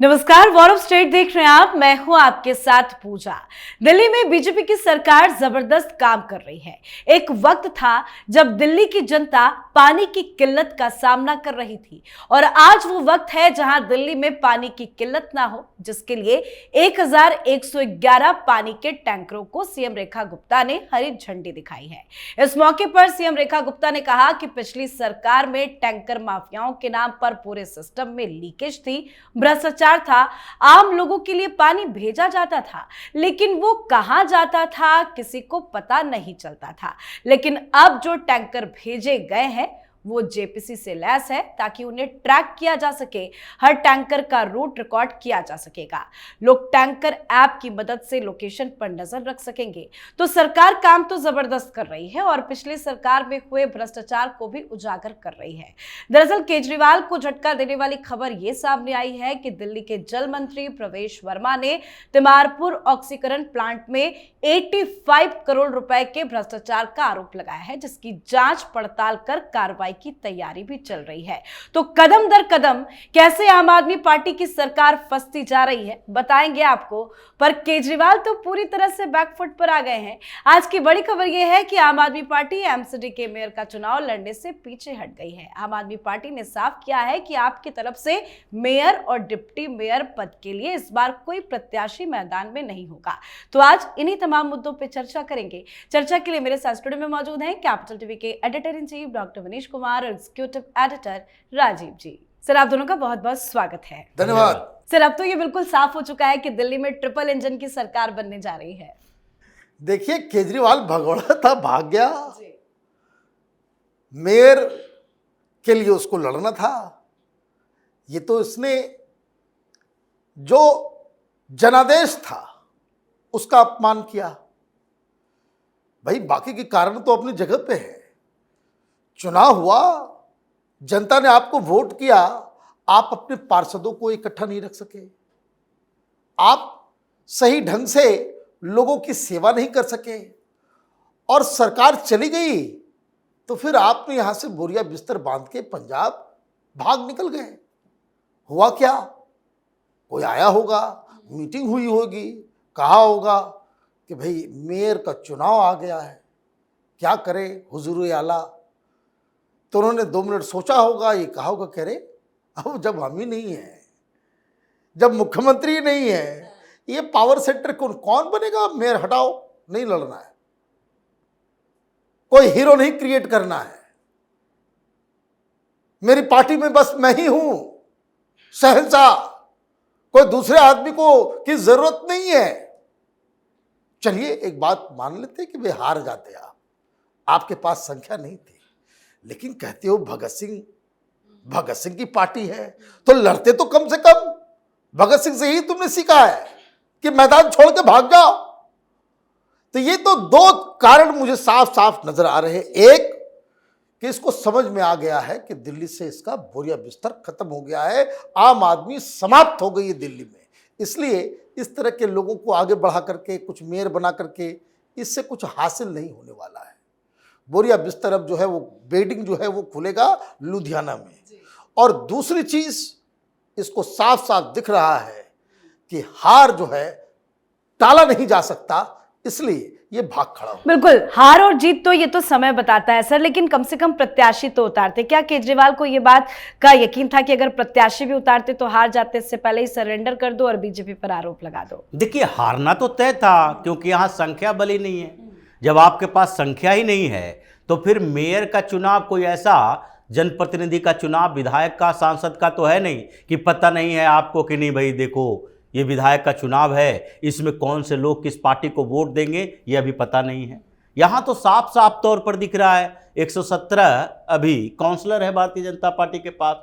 नमस्कार, war of state देख रहे हैं आप। मैं हूं आपके साथ पूजा। दिल्ली में बीजेपी की सरकार जबरदस्त काम कर रही है। एक वक्त था जब दिल्ली की जनता पानी की किल्लत का सामना कर रही थी और आज वो वक्त है जहां दिल्ली में पानी की किल्लत ना हो, जिसके लिए 1111 पानी के टैंकरों को सीएम रेखा गुप्ता ने हरी झंडी दिखाई है। इस मौके पर सीएम रेखा गुप्ता ने कहा कि पिछली सरकार में टैंकर माफियाओं के नाम पर पूरे सिस्टम में लीकेज थी, भ्रष्टाचार था, आम लोगों के लिए पानी भेजा जाता था लेकिन वो कहां जाता था किसी को पता नहीं चलता था। लेकिन अब जो टैंकर भेजे गए हैं वो जेपीसी से लैस है ताकि उन्हें ट्रैक किया जा सके। हर टैंकर का रूट रिकॉर्ड किया जा सकेगा। लोग टैंकर ऐप की मदद से लोकेशन पर नजर रख सकेंगे। तो सरकार काम तो जबरदस्त कर रही है और पिछली सरकार में हुए भ्रष्टाचार को भी उजागर कर रही है। दरअसल केजरीवाल को झटका देने वाली खबर ये सामने आई है कि दिल्ली के जल मंत्री प्रवेश वर्मा ने तिमारपुर ऑक्सीकरण प्लांट में 85 करोड़ रुपए के भ्रष्टाचार का आरोप लगाया है, जिसकी जांच पड़ताल कर कार्रवाई की तैयारी भी चल रही है। तो कदम दर कदम कैसे आम आदमी पार्टी की सरकार फंसती जा रही है बताएंगे आपको, पर केजरीवाल तो पूरी तरह से बैकफुट पर आ गए हैं। आज की बड़ी खबर यह है कि आम आदमी पार्टी एमसीडी के मेयर का चुनाव लड़ने से पीछे हट गई है। आम आदमी पार्टी ने साफ किया है कि आपकी तरफ से मेयर और डिप्टी मेयर पद के लिए इस बार कोई प्रत्याशी मैदान में नहीं होगा। तो आज इन्हीं तमाम मुद्दों पर चर्चा करेंगे। चर्चा के लिए मेरे साथ स्टूडियो में मौजूद हैं कैपिटल टीवी के editor in chief doctor Manish Kumar और एग्जीक्यूटिव एडिटर राजीव जी। सर, आप दोनों का बहुत बहुत स्वागत है। धन्यवाद। सर, अब तो ये बिल्कुल साफ हो चुका है कि दिल्ली में ट्रिपल इंजन की सरकार बनने जा रही है। देखिए, केजरीवाल भगोड़ा था, भाग गया। मेयर के लिए उसको लड़ना था। ये तो इसने जो जनादेश था उसका अपमान किया। भाई, बाकी के कारण तो अपनी जगह पे है। चुनाव हुआ, जनता ने आपको वोट किया, आप अपने पार्षदों को इकट्ठा नहीं रख सके, आप सही ढंग से लोगों की सेवा नहीं कर सके और सरकार चली गई तो फिर आपने यहां से बोरिया बिस्तर बांध के पंजाब भाग निकल गए। हुआ क्या? कोई आया होगा, मीटिंग हुई होगी, कहा होगा कि भाई मेयर का चुनाव आ गया है, क्या करें हुजूर आला। तो उन्होंने 2 मिनट सोचा होगा, ये कहा होगा, कह रहे अब जब हम ही नहीं है, जब मुख्यमंत्री नहीं है, ये पावर सेक्टर कौन बनेगा? मेयर हटाओ, नहीं लड़ना है, कोई हीरो नहीं क्रिएट करना है, मेरी पार्टी में बस मैं ही हूं शहंशाह, कोई दूसरे आदमी को की जरूरत नहीं है। चलिए एक बात मान लेते कि वे हार जाते, आपके पास संख्या नहीं थी, लेकिन कहते हो भगत सिंह की पार्टी है तो लड़ते तो कम से कम भगत सिंह से ही तुमने सीखा है कि मैदान छोड़ के भाग जाओ। तो ये तो 2 कारण मुझे साफ साफ नजर आ रहे हैं। एक कि इसको समझ में आ गया है कि दिल्ली से इसका बोरिया बिस्तर खत्म हो गया है, आम आदमी समाप्त हो गई है दिल्ली में, इसलिए इस तरह के लोगों को आगे बढ़ा करके कुछ मेयर बना करके इससे कुछ हासिल नहीं होने वाला है। बोरिया बिस्तर अब जो है वो बेडिंग जो है वो खुलेगा लुधियाना में। और दूसरी चीज इसको साफ साफ दिख रहा है कि हार जो है टाला नहीं जा सकता, इसलिए ये भाग खड़ा हो। बिल्कुल, हार और जीत तो ये तो समय बताता है सर, लेकिन कम से कम प्रत्याशी तो उतारते। क्या केजरीवाल को ये बात का यकीन था कि अगर प्रत्याशी भी उतारते तो हार जाते, इससे पहले ही सरेंडर कर दो और बीजेपी पर आरोप लगा दो? देखिए, हारना तो तय था क्योंकि यहाँ संख्या बल ही नहीं है। जब आपके पास संख्या ही नहीं है तो फिर मेयर का चुनाव कोई ऐसा जनप्रतिनिधि का चुनाव, विधायक का, सांसद का तो है नहीं कि पता नहीं है आपको कि नहीं भाई देखो ये विधायक का चुनाव है, इसमें कौन से लोग किस पार्टी को वोट देंगे ये अभी पता नहीं है। यहाँ तो साफ साफ तौर पर दिख रहा है 117 अभी काउंसलर है भारतीय जनता पार्टी के पास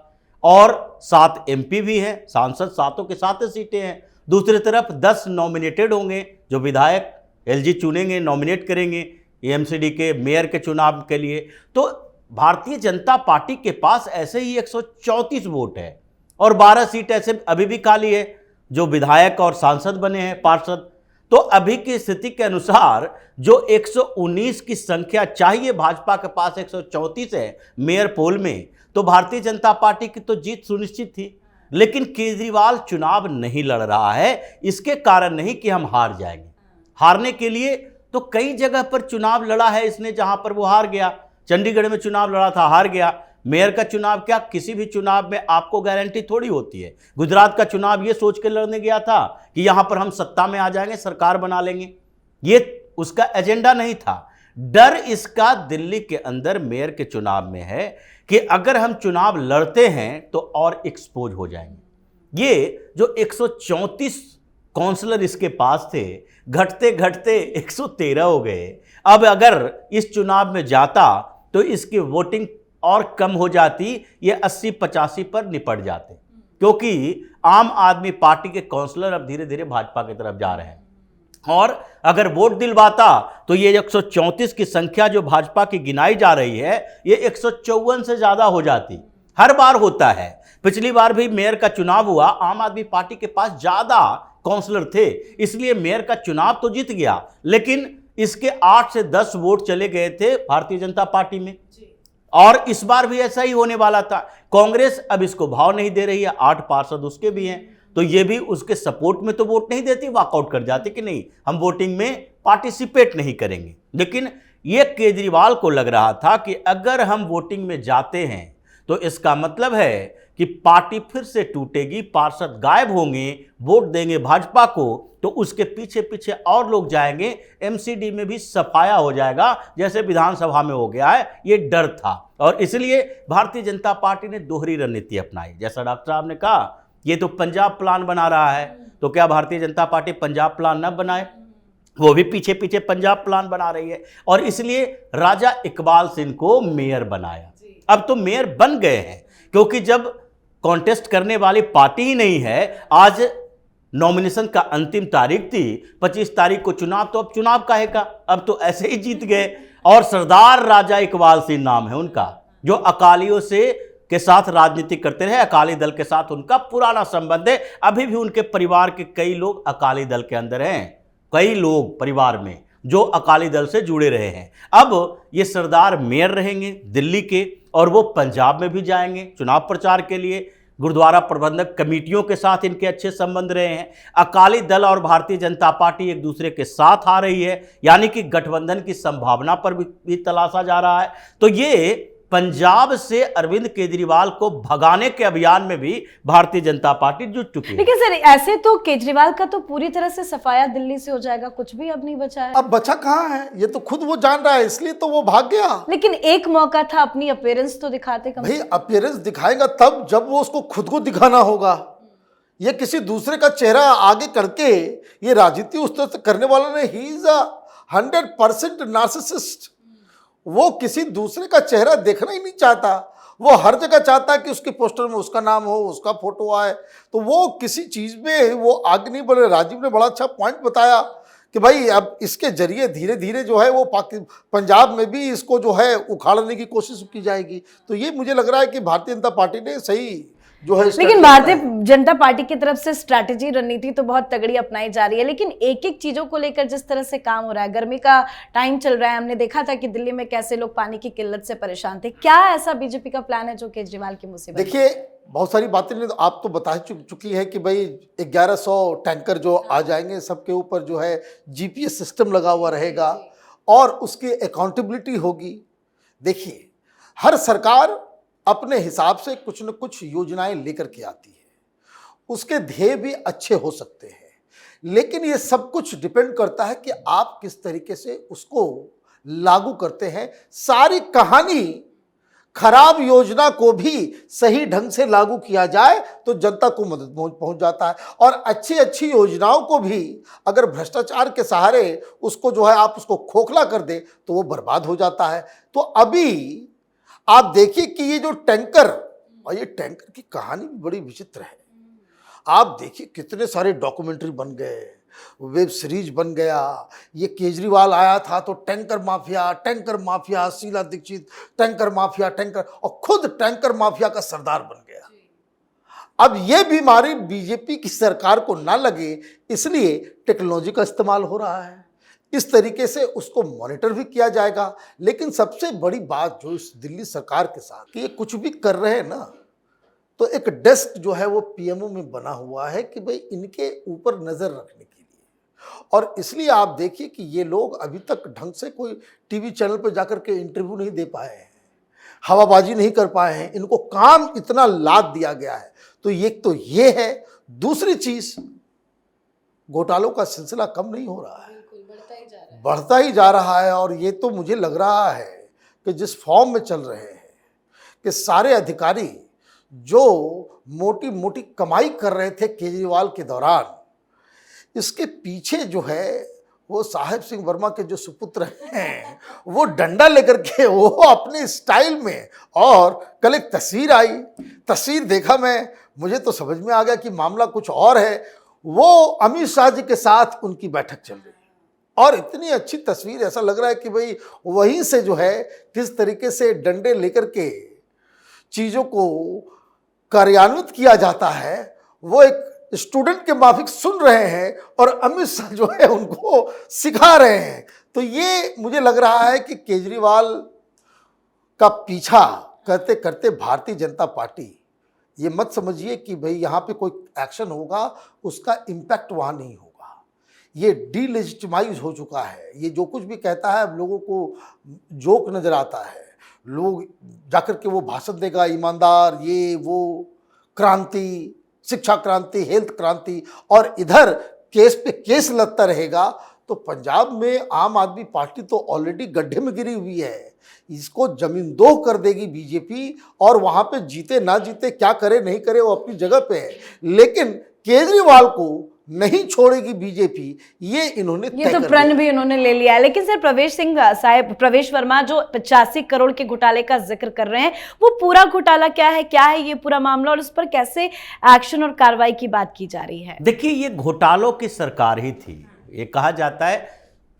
और 7 एमपी भी हैं, सांसद 7 के 7 सीटें हैं। दूसरी तरफ 10 नॉमिनेटेड होंगे जो विधायक एलजी चुनेंगे, नॉमिनेट करेंगे एमसीडी के मेयर के चुनाव के लिए। तो भारतीय जनता पार्टी के पास ऐसे ही 134 वोट है और 12 सीट ऐसे अभी भी खाली है जो विधायक और सांसद बने हैं, पार्षद। तो अभी की स्थिति के अनुसार जो 119 की संख्या चाहिए, भाजपा के पास 134 है मेयर पोल में, तो भारतीय जनता पार्टी की तो जीत सुनिश्चित थी। लेकिन केजरीवाल चुनाव नहीं लड़ रहा है। इसके कारण नहीं कि हम हार जाएंगे, हारने के लिए तो कई जगह पर चुनाव लड़ा है इसने जहां पर वो हार गया। चंडीगढ़ में चुनाव लड़ा था, हार गया। मेयर का चुनाव, क्या किसी भी चुनाव में आपको गारंटी थोड़ी होती है। गुजरात का चुनाव ये सोच के लड़ने गया था कि यहां पर हम सत्ता में आ जाएंगे, सरकार बना लेंगे, ये उसका एजेंडा नहीं था। डर इसका दिल्ली के अंदर मेयर के चुनाव में है कि अगर हम चुनाव लड़ते हैं तो और एक्सपोज हो जाएंगे। ये जो 134 काउंसलर इसके पास थे, घटते घटते 113 हो गए। अब अगर इस चुनाव में जाता तो इसकी वोटिंग और कम हो जाती, ये 80-85 पर निपट जाते, क्योंकि आम आदमी पार्टी के काउंसलर अब धीरे धीरे भाजपा की तरफ जा रहे हैं। और अगर वोट दिलवाता तो ये 134 की संख्या जो भाजपा की गिनाई जा रही है, ये 154 से ज्यादा हो जाती। हर बार होता है, पिछली बार भी मेयर का चुनाव हुआ, आम आदमी पार्टी के पास ज्यादा काउंसलर थे, इसलिए मेयर का चुनाव तो जीत गया, लेकिन इसके 8 से 10 वोट चले गए थे भारतीय जनता पार्टी में। और इस बार भी ऐसा ही होने वाला था। कांग्रेस अब इसको भाव नहीं दे रही है, 8 पार्षद उसके भी हैं, तो ये भी उसके सपोर्ट में तो वोट नहीं देती, वॉकआउट कर जाती कि नहीं, हम वोटिंग में पार्टिसिपेट नहीं करेंगे। लेकिन ये केजरीवाल को लग रहा था कि अगर हम वोटिंग में जाते हैं तो इसका मतलब है कि पार्टी फिर से टूटेगी, पार्षद गायब होंगे, वोट देंगे भाजपा को तो उसके पीछे पीछे और लोग जाएंगे, एमसीडी में भी सफाया हो जाएगा जैसे विधानसभा में हो गया है। ये डर था और इसलिए भारतीय जनता पार्टी ने दोहरी रणनीति अपनाई। जैसा डॉक्टर साहब ने कहा, ये तो पंजाब प्लान बना रहा है, तो क्या भारतीय जनता पार्टी पंजाब प्लान न बनाए? वो भी पीछे पीछे पंजाब प्लान बना रही है और इसलिए राजा इकबाल सिंह को मेयर बनाया। अब तो मेयर बन गए हैं, क्योंकि जब कॉन्टेस्ट करने वाली पार्टी ही नहीं है, आज नॉमिनेशन का अंतिम तारीख थी, 25 तारीख को चुनाव, तो अब चुनाव काहे का, अब तो ऐसे ही जीत गए। और सरदार राजा इकबाल सिंह नाम है उनका, जो अकालियों से के साथ राजनीति करते रहे, अकाली दल के साथ उनका पुराना संबंध है। अभी भी उनके परिवार के कई लोग अकाली दल के अंदर हैं, कई लोग परिवार में जो अकाली दल से जुड़े रहे हैं। अब ये सरदार मेयर रहेंगे दिल्ली के और वो पंजाब में भी जाएंगे चुनाव प्रचार के लिए। गुरुद्वारा प्रबंधक कमेटियों के साथ इनके अच्छे संबंध रहे हैं। अकाली दल और भारतीय जनता पार्टी एक दूसरे के साथ आ रही है, यानी कि गठबंधन की संभावना पर भी तलाशा जा रहा है। तो ये पंजाब से अरविंद केजरीवाल को भगाने के अभियान में भी भारतीय जनता पार्टी जुट चुकी है। लेकिन सर, ऐसे तो केजरीवाल का तो पूरी तरह से सफाया दिल्ली से हो जाएगा, कुछ भी अब नहीं बचा है। अब बचा कहाँ है, ये तो खुद वो जान रहा है, इसलिए तो वो भाग गया। लेकिन एक मौका था, अपनी अपीयरेंस तो दिखाते कम। भाई अपीयरेंस दिखाएगा तब जब वो उसको खुद को दिखाना होगा। ये किसी दूसरे का चेहरा आगे करके ये राजनीति उस तरह से करने वाला नहीं। He is 100% narcissist. वो किसी दूसरे का चेहरा देखना ही नहीं चाहता। वो हर जगह चाहता है कि उसके पोस्टर में उसका नाम हो, उसका फोटो आए। तो वो किसी चीज में वो आगे नहीं बढ़े। राजीव ने बड़ा अच्छा पॉइंट बताया कि भाई अब इसके जरिए धीरे धीरे जो है वो पंजाब में भी इसको जो है उखाड़ने की कोशिश की जाएगी। तो ये मुझे लग रहा है कि भारतीय जनता पार्टी ने सही जो है। लेकिन भारतीय जनता पार्टी की तरफ से स्ट्रैटेजी, रणनीति तो बहुत तगड़ी अपनाई जा रही है, लेकिन एक एक चीजों को लेकर जिस तरह से काम हो रहा है, गर्मी का टाइम चल रहा है, हमने देखा था कि दिल्ली में कैसे लोग पानी की किल्लत से परेशान थे। क्या ऐसा बीजेपी का प्लान है जो केजरीवाल की मुसीबत? देखिए, बहुत सारी बातें आप तो बता चुकी है कि भाई 1100 टैंकर जो आ जाएंगे, सबके ऊपर जो है जीपीएस सिस्टम लगा हुआ रहेगा और उसकी अकाउंटेबिलिटी होगी। देखिए, हर सरकार अपने हिसाब से कुछ न कुछ योजनाएं लेकर के आती है, उसके ध्येय भी अच्छे हो सकते हैं, लेकिन ये सब कुछ डिपेंड करता है कि आप किस तरीके से उसको लागू करते हैं। सारी कहानी खराब योजना को भी सही ढंग से लागू किया जाए तो जनता को मदद पहुंच जाता है, और अच्छी अच्छी योजनाओं को भी अगर भ्रष्टाचार के सहारे उसको जो है आप उसको खोखला कर दे तो वो बर्बाद हो जाता है। तो अभी आप देखिए कि ये जो टैंकर, और ये टैंकर की कहानी भी बड़ी विचित्र है। आप देखिए कितने सारे डॉक्यूमेंट्री बन गए, वेब सीरीज बन गया। ये केजरीवाल आया था तो tanker mafia, Sheila Dikshit tanker mafia, और खुद टैंकर माफिया का सरदार बन गया। अब ये बीमारी बीजेपी की सरकार को ना लगे, इसलिए टेक्नोलॉजी का इस्तेमाल हो रहा है। इस तरीके से उसको मॉनिटर भी किया जाएगा। लेकिन सबसे बड़ी बात जो इस दिल्ली सरकार के साथ कि ये कुछ भी कर रहे हैं ना, तो एक डेस्क जो है वो पीएमओ में बना हुआ है कि भाई इनके ऊपर नजर रखने के लिए। और इसलिए आप देखिए कि ये लोग अभी तक ढंग से कोई टीवी चैनल पर जाकर के इंटरव्यू नहीं दे पाए हैं, हवाबाजी नहीं कर पाए हैं, इनको काम इतना लाद दिया गया है। तो ये है। दूसरी चीज, घोटालों का सिलसिला कम नहीं हो रहा है, बढ़ता ही जा रहा है। और ये तो मुझे लग रहा है कि जिस फॉर्म में चल रहे हैं कि सारे अधिकारी जो मोटी मोटी कमाई कर रहे थे केजरीवाल के दौरान, इसके पीछे जो है वो साहेब सिंह वर्मा के जो सुपुत्र हैं वो डंडा लेकर के वो अपने स्टाइल में। और कल एक तस्वीर देखा मैं, मुझे तो समझ में आ गया कि मामला कुछ और है। वो अमित शाह जी के साथ उनकी बैठक चल रही है और इतनी अच्छी तस्वीर, ऐसा लग रहा है कि भाई वहीं से जो है किस तरीके से डंडे लेकर के चीज़ों को कार्यान्वित किया जाता है, वो एक स्टूडेंट के माफिक सुन रहे हैं और अमित शाह जो है उनको सिखा रहे हैं। तो ये मुझे लग रहा है कि केजरीवाल का पीछा करते करते भारतीय जनता पार्टी, ये मत समझिए कि भाई यहाँ पे कोई एक्शन होगा उसका इम्पैक्ट वहाँ नहीं होगा। ये डीलेजिटिमाइज हो चुका है। ये जो कुछ भी कहता है अब लोगों को जोक नज़र आता है। लोग जाकर के वो भाषण देगा ईमानदार, ये वो क्रांति, शिक्षा क्रांति, हेल्थ क्रांति, और इधर केस पे केस लगता रहेगा। तो पंजाब में आम आदमी पार्टी तो ऑलरेडी गड्ढे में गिरी हुई है, इसको जमींदोज कर देगी बीजेपी। और वहां पे जीते ना जीते, क्या करे नहीं करे, वो अपनी जगह पे है, लेकिन केजरीवाल को नहीं छोड़ेगी बीजेपी, ये इन्होंने ये तो प्रण भी इन्होंने ले लिया है। लेकिन सर प्रवेश वर्मा जो 85 करोड़ के घोटाले का जिक्र कर रहे हैं, वो पूरा घोटाला क्या है ये पूरा मामला, और उस पर कैसे एक्शन और कार्रवाई की बात की जा रही है? देखिए, ये घोटालों की सरकार ही थी। ये कहा जाता है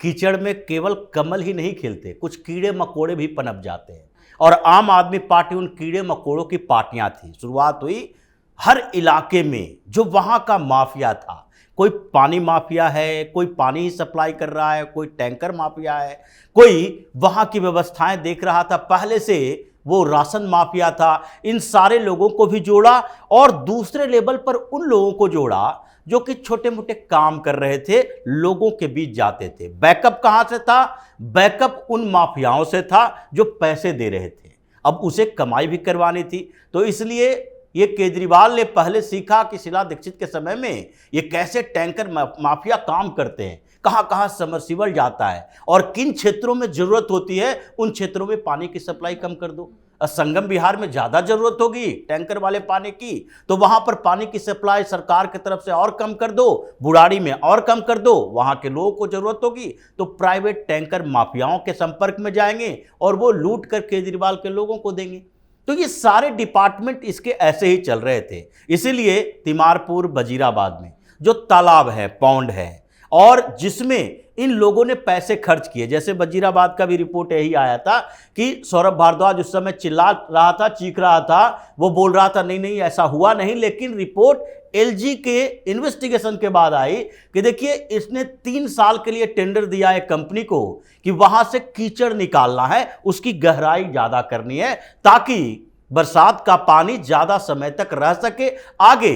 कीचड़ में केवल कमल ही नहीं खिलते, कुछ कीड़े मकोड़े भी पनप जाते हैं। और आम आदमी पार्टी उन कीड़े मकोड़ों की पार्टियां थी। शुरुआत हुई हर इलाके में जो वहां का माफिया था। कोई पानी माफिया है, कोई पानी ही सप्लाई कर रहा है, कोई टैंकर माफिया है, कोई वहाँ की व्यवस्थाएं देख रहा था, पहले से वो राशन माफिया था। इन सारे लोगों को भी जोड़ा और दूसरे लेवल पर उन लोगों को जोड़ा जो कि छोटे मोटे काम कर रहे थे, लोगों के बीच जाते थे। बैकअप कहाँ से था? बैकअप उन माफियाओं से था जो पैसे दे रहे थे, अब उसे कमाई भी करवानी थी। तो इसलिए ये केजरीवाल ने पहले सीखा कि शीला दीक्षित के समय में ये कैसे टैंकर माफिया काम करते हैं, कहाँ कहाँ समरसीबल जाता है और किन क्षेत्रों में ज़रूरत होती है उन क्षेत्रों में पानी की सप्लाई कम कर दो। संगम बिहार में ज़्यादा ज़रूरत होगी टैंकर वाले पानी की, तो वहाँ पर पानी की सप्लाई सरकार की तरफ से और कम कर दो, बुराड़ी में और कम कर दो, वहाँ के लोगों को ज़रूरत होगी तो प्राइवेट टैंकर माफियाओं के संपर्क में जाएंगे और वो लूट कर केजरीवाल के लोगों को देंगे। तो ये सारे डिपार्टमेंट इसके ऐसे ही चल रहे थे। इसीलिए तिमारपुर वजीराबाद में जो तालाब है, पौंड है, और जिसमें इन लोगों ने पैसे खर्च किए, जैसे वजीराबाद का भी रिपोर्ट यही आया था कि सौरभ भारद्वाज उस समय चिल्ला रहा था, चीख रहा था, वो बोल रहा था नहीं नहीं ऐसा हुआ नहीं। लेकिन रिपोर्ट एलजी के इन्वेस्टिगेशन के बाद आई कि देखिए इसने 3 साल के लिए टेंडर दिया है कंपनी को कि वहां से कीचड़ निकालना है, उसकी गहराई ज्यादा करनी है ताकि बरसात का पानी ज्यादा समय तक रह सके। आगे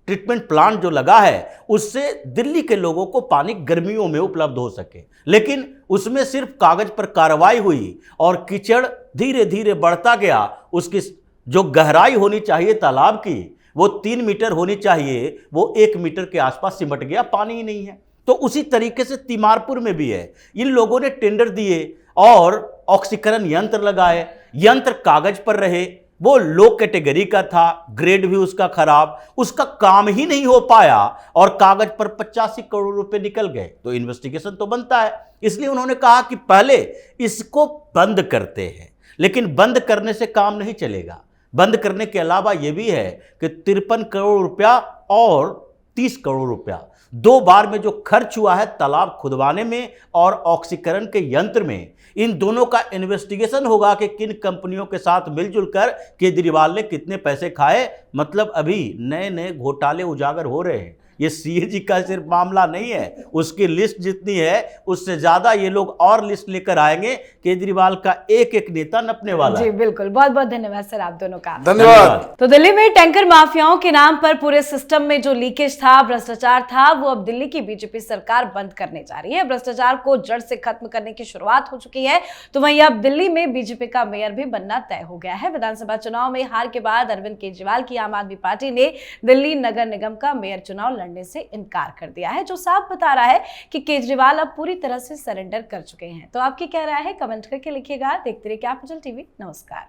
ट्रीटमेंट प्लांट जो लगा है उससे दिल्ली के लोगों को पानी गर्मियों में उपलब्ध हो सके, लेकिन उसमें सिर्फ कागज पर कार्रवाई हुई और कीचड़ धीरे धीरे बढ़ता गया। उसकी जो गहराई होनी चाहिए तालाब की वो 3 मीटर होनी चाहिए, वो 1 मीटर के आसपास सिमट गया, पानी ही नहीं है। तो उसी तरीके से तिमारपुर में भी है। इन लोगों ने टेंडर दिए और ऑक्सीकरण यंत्र लगाए, यंत्र कागज पर रहे, वो लो कैटेगरी का था, ग्रेड भी उसका खराब, उसका काम ही नहीं हो पाया और कागज पर 85 करोड़ रुपए निकल गए। तो इन्वेस्टिगेशन तो बनता है, इसलिए उन्होंने कहा कि पहले इसको बंद करते हैं। लेकिन बंद करने से काम नहीं चलेगा। बंद करने के अलावा यह भी है कि 53 करोड़ रुपया और 30 करोड़ रुपया 2 बार में जो खर्च हुआ है तालाब खुदवाने में और ऑक्सीकरण के यंत्र में, इन दोनों का इन्वेस्टिगेशन होगा कि किन कंपनियों के साथ मिलजुल कर केजरीवाल ने कितने पैसे खाए। मतलब अभी नए नए घोटाले उजागर हो रहे हैं ये सीएजी का सिर्फ मामला नहीं है, उसकी लिस्ट जितनी है उससे ज्यादा ये लोग और लिस्ट लेकर आएंगे। केजरीवाल का एक एक नेता नपने वाला जी है। बिल्कुल, बहुत बहुत धन्यवाद सर आप दोनों का। धन्यवाद। तो दिल्ली में टैंकर माफियाओं के नाम पर पूरे सिस्टम में जो लीकेज था, भ्रष्टाचार था, वो अब दिल्ली की बीजेपी सरकार बंद करने जा रही है। भ्रष्टाचार को जड़ से खत्म करने की शुरुआत हो चुकी है। तो वहीं अब दिल्ली में बीजेपी का मेयर भी बनना तय हो गया है। विधानसभा चुनाव में हार के बाद अरविंद केजरीवाल की आम आदमी पार्टी ने दिल्ली नगर निगम का मेयर चुनाव लड़ने से इनकार कर दिया है, जो साफ बता रहा है कि केजरीवाल अब पूरी तरह से सरेंडर कर चुके हैं। तो आपकी क्या राय है, कमेंट करके लिखिएगा। देखते रहिए कैपिटल टीवी। नमस्कार।